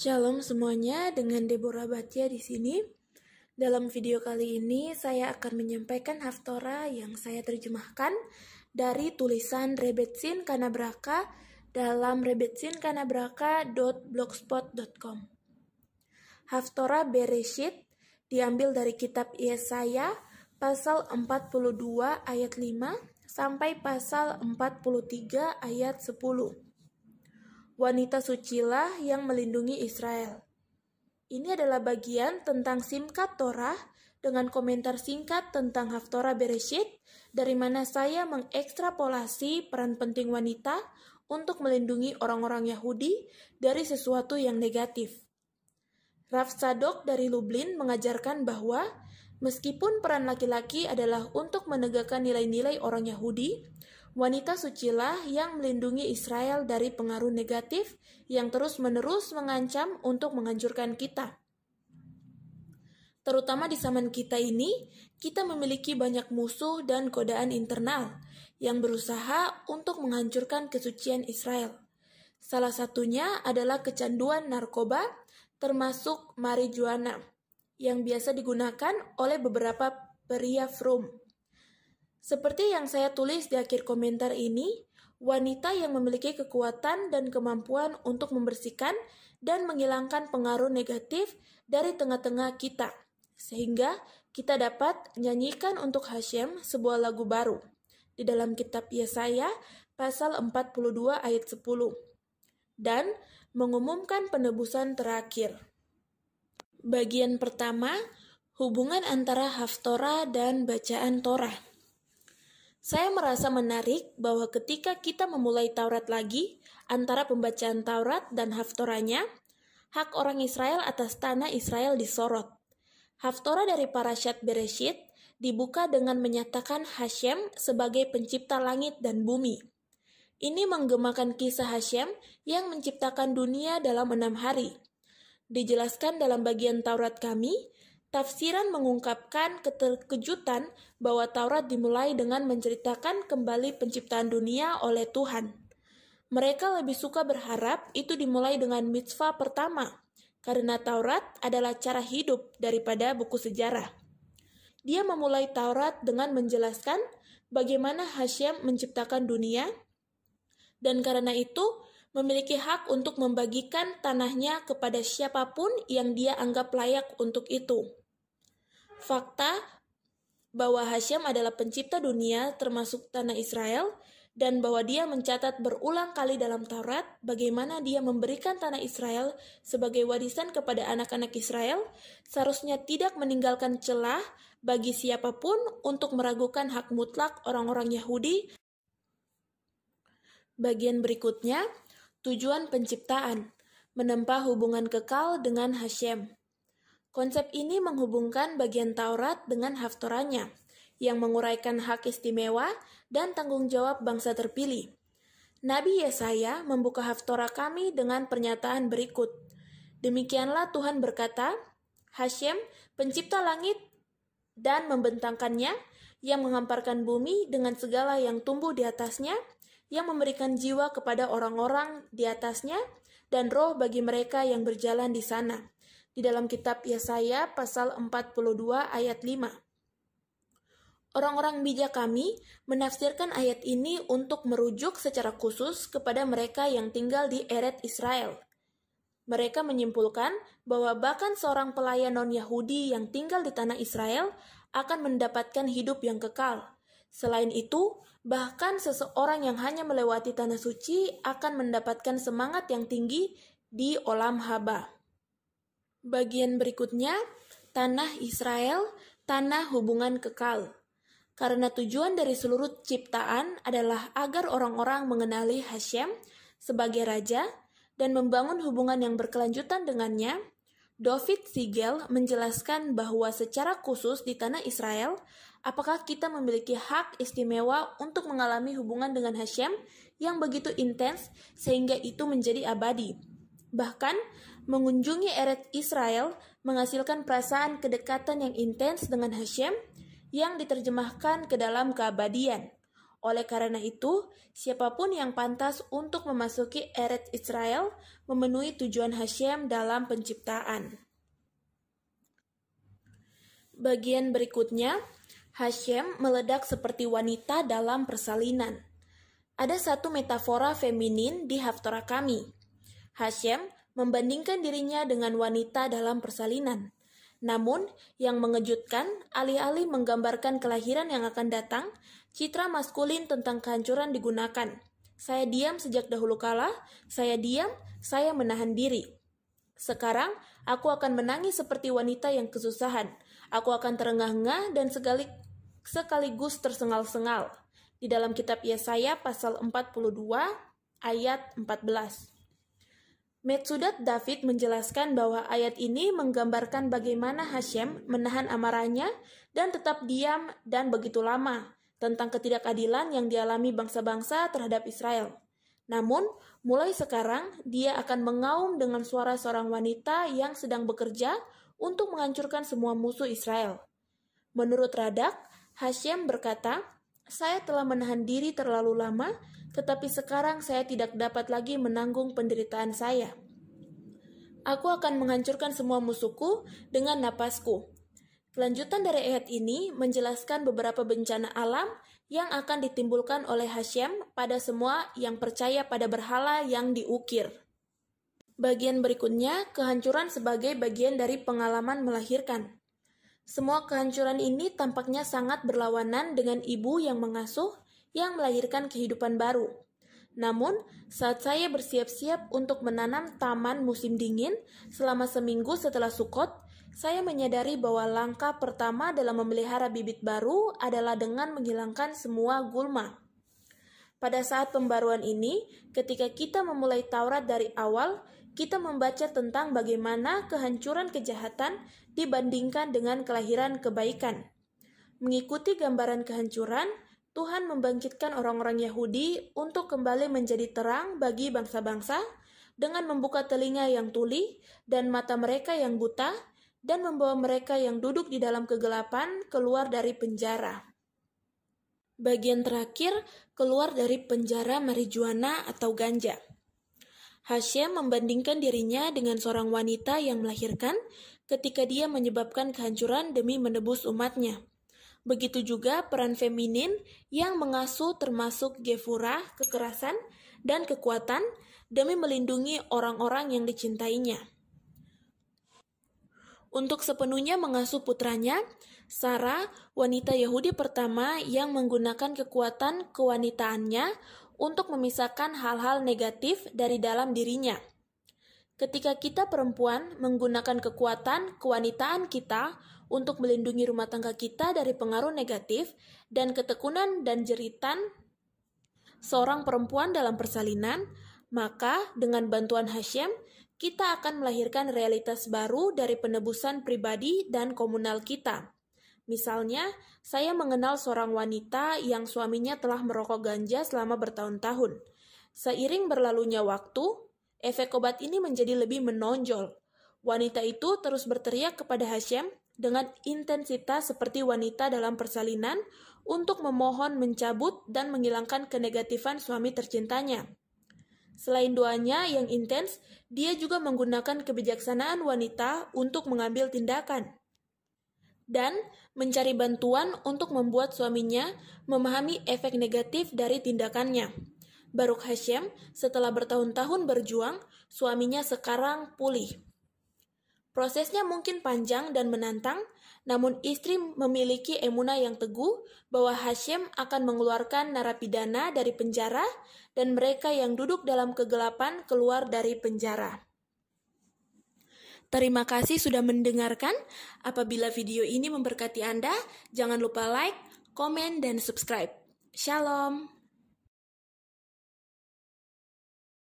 Shalom semuanya, dengan Deborah Batia di sini. Dalam video kali ini saya akan menyampaikan haftorah yang saya terjemahkan dari tulisan Rebetsin Kanabraka dalam rebetsinKanabraka.blogspot.com. Haftorah Bereshit diambil dari kitab Yesaya pasal 42 ayat 5 sampai pasal 43 ayat 10. Wanita sucilah yang melindungi Israel. Ini adalah bagian tentang Simchat Torah dengan komentar singkat tentang Haftorah Bereshit, dari mana saya mengekstrapolasi peran penting wanita untuk melindungi orang-orang Yahudi dari sesuatu yang negatif. Rav Sadok dari Lublin mengajarkan bahwa meskipun peran laki-laki adalah untuk menegakkan nilai-nilai orang Yahudi, wanita sucilah yang melindungi Israel dari pengaruh negatif yang terus-menerus mengancam untuk menghancurkan kita. Terutama di zaman kita ini, kita memiliki banyak musuh dan godaan internal yang berusaha untuk menghancurkan kesucian Israel. Salah satunya adalah kecanduan narkoba, termasuk marijuana, yang biasa digunakan oleh beberapa pria frum. Seperti yang saya tulis di akhir komentar ini, wanita yang memiliki kekuatan dan kemampuan untuk membersihkan dan menghilangkan pengaruh negatif dari tengah-tengah kita, sehingga kita dapat nyanyikan untuk Hashem sebuah lagu baru di dalam kitab Yesaya pasal 42 ayat 10 dan mengumumkan penebusan terakhir. Bagian pertama, hubungan antara haftorah dan bacaan Torah. Saya merasa menarik bahwa ketika kita memulai Taurat lagi, antara pembacaan Taurat dan haftorahnya, hak orang Israel atas tanah Israel disorot. Haftorah dari Parashat Bereshit dibuka dengan menyatakan Hashem sebagai pencipta langit dan bumi. Ini menggemakan kisah Hashem yang menciptakan dunia dalam 6 hari. Dijelaskan dalam bagian Taurat kami, tafsiran mengungkapkan keterkejutan bahwa Taurat dimulai dengan menceritakan kembali penciptaan dunia oleh Tuhan. Mereka lebih suka berharap itu dimulai dengan mitzvah pertama, karena Taurat adalah cara hidup daripada buku sejarah. Dia memulai Taurat dengan menjelaskan bagaimana Hashem menciptakan dunia, dan karena itu memiliki hak untuk membagikan tanahnya kepada siapapun yang dia anggap layak untuk itu. Fakta bahwa Hashem adalah pencipta dunia termasuk tanah Israel, dan bahwa dia mencatat berulang kali dalam Taurat bagaimana dia memberikan tanah Israel sebagai warisan kepada anak-anak Israel, seharusnya tidak meninggalkan celah bagi siapapun untuk meragukan hak mutlak orang-orang Yahudi. Bagian berikutnya, tujuan penciptaan, menempa hubungan kekal dengan Hashem. Konsep ini menghubungkan bagian Taurat dengan haftorahnya, yang menguraikan hak istimewa dan tanggung jawab bangsa terpilih. Nabi Yesaya membuka haftorah kami dengan pernyataan berikut. Demikianlah Tuhan berkata, Hashem, pencipta langit dan membentangkannya, yang menghamparkan bumi dengan segala yang tumbuh di atasnya, yang memberikan jiwa kepada orang-orang di atasnya, dan roh bagi mereka yang berjalan di sana. Di dalam kitab Yesaya pasal 42 ayat 5. Orang-orang bijak kami menafsirkan ayat ini untuk merujuk secara khusus kepada mereka yang tinggal di Eret Israel. Mereka menyimpulkan bahwa bahkan seorang pelayan non-Yahudi yang tinggal di tanah Israel akan mendapatkan hidup yang kekal. Selain itu, bahkan seseorang yang hanya melewati tanah suci akan mendapatkan semangat yang tinggi di Olam Haba. Bagian berikutnya, tanah Israel, tanah hubungan kekal. Karena tujuan dari seluruh ciptaan adalah agar orang-orang mengenali Hashem sebagai Raja dan membangun hubungan yang berkelanjutan dengannya, David Siegel menjelaskan bahwa secara khusus di tanah Israel, apakah kita memiliki hak istimewa untuk mengalami hubungan dengan Hashem yang begitu intens sehingga itu menjadi abadi. Bahkan, mengunjungi Eret Israel menghasilkan perasaan kedekatan yang intens dengan Hashem yang diterjemahkan ke dalam keabadian. Oleh karena itu, siapapun yang pantas untuk memasuki Eretz Israel memenuhi tujuan Hashem dalam penciptaan. Bagian berikutnya, Hashem meledak seperti wanita dalam persalinan. Ada satu metafora feminin di Haftorah kami. Hashem membandingkan dirinya dengan wanita dalam persalinan. Namun, yang mengejutkan, alih-alih menggambarkan kelahiran yang akan datang, citra maskulin tentang kehancuran digunakan. Saya diam sejak dahulu kala, saya diam, saya menahan diri. Sekarang, aku akan menangis seperti wanita yang kesusahan. Aku akan terengah-engah dan sekaligus tersengal-sengal. Di dalam kitab Yesaya pasal 42 ayat 14. Metsudat David menjelaskan bahwa ayat ini menggambarkan bagaimana Hashem menahan amarahnya dan tetap diam dan begitu lama tentang ketidakadilan yang dialami bangsa-bangsa terhadap Israel. Namun, mulai sekarang dia akan mengaum dengan suara seorang wanita yang sedang bekerja untuk menghancurkan semua musuh Israel. Menurut Radak, Hashem berkata, "Saya telah menahan diri terlalu lama, tetapi sekarang saya tidak dapat lagi menanggung penderitaan saya. Aku akan menghancurkan semua musuhku dengan napasku." Kelanjutan dari ayat ini menjelaskan beberapa bencana alam yang akan ditimbulkan oleh Hashem pada semua yang percaya pada berhala yang diukir. Bagian berikutnya, kehancuran sebagai bagian dari pengalaman melahirkan. Semua kehancuran ini tampaknya sangat berlawanan dengan ibu yang mengasuh, yang melahirkan kehidupan baru. Namun, saat saya bersiap-siap untuk menanam taman musim dingin selama seminggu setelah Sukot, saya menyadari bahwa langkah pertama dalam memelihara bibit baru adalah dengan menghilangkan semua gulma. Pada saat pembaruan ini, ketika kita memulai Taurat dari awal, kita membaca tentang bagaimana kehancuran kejahatan dibandingkan dengan kelahiran kebaikan. Mengikuti gambaran kehancuran, Tuhan membangkitkan orang-orang Yahudi untuk kembali menjadi terang bagi bangsa-bangsa dengan membuka telinga yang tuli dan mata mereka yang buta dan membawa mereka yang duduk di dalam kegelapan keluar dari penjara. Bagian terakhir, keluar dari penjara marijuana atau ganja. Hashem membandingkan dirinya dengan seorang wanita yang melahirkan ketika dia menyebabkan kehancuran demi menebus umatnya. Begitu juga peran feminin yang mengasuh termasuk Gefurah, kekerasan, dan kekuatan demi melindungi orang-orang yang dicintainya. Untuk sepenuhnya mengasuh putranya, Sarah, wanita Yahudi pertama yang menggunakan kekuatan kewanitaannya untuk memisahkan hal-hal negatif dari dalam dirinya. Ketika kita perempuan menggunakan kekuatan kewanitaan kita untuk melindungi rumah tangga kita dari pengaruh negatif dan ketekunan dan jeritan seorang perempuan dalam persalinan, maka dengan bantuan Hashem, kita akan melahirkan realitas baru dari penebusan pribadi dan komunal kita. Misalnya, saya mengenal seorang wanita yang suaminya telah merokok ganja selama bertahun-tahun. Seiring berlalunya waktu, efek obat ini menjadi lebih menonjol. Wanita itu terus berteriak kepada Hashem dengan intensitas seperti wanita dalam persalinan untuk memohon mencabut dan menghilangkan kenegatifan suami tercintanya. Selain doanya yang intens, dia juga menggunakan kebijaksanaan wanita untuk mengambil tindakan dan mencari bantuan untuk membuat suaminya memahami efek negatif dari tindakannya. Baruch Hashem, setelah bertahun-tahun berjuang, suaminya sekarang pulih. Prosesnya mungkin panjang dan menantang, namun istri memiliki emunah yang teguh bahwa Hashem akan mengeluarkan narapidana dari penjara dan mereka yang duduk dalam kegelapan keluar dari penjara. Terima kasih sudah mendengarkan. Apabila video ini memberkati Anda, jangan lupa like, komen, dan subscribe. Shalom.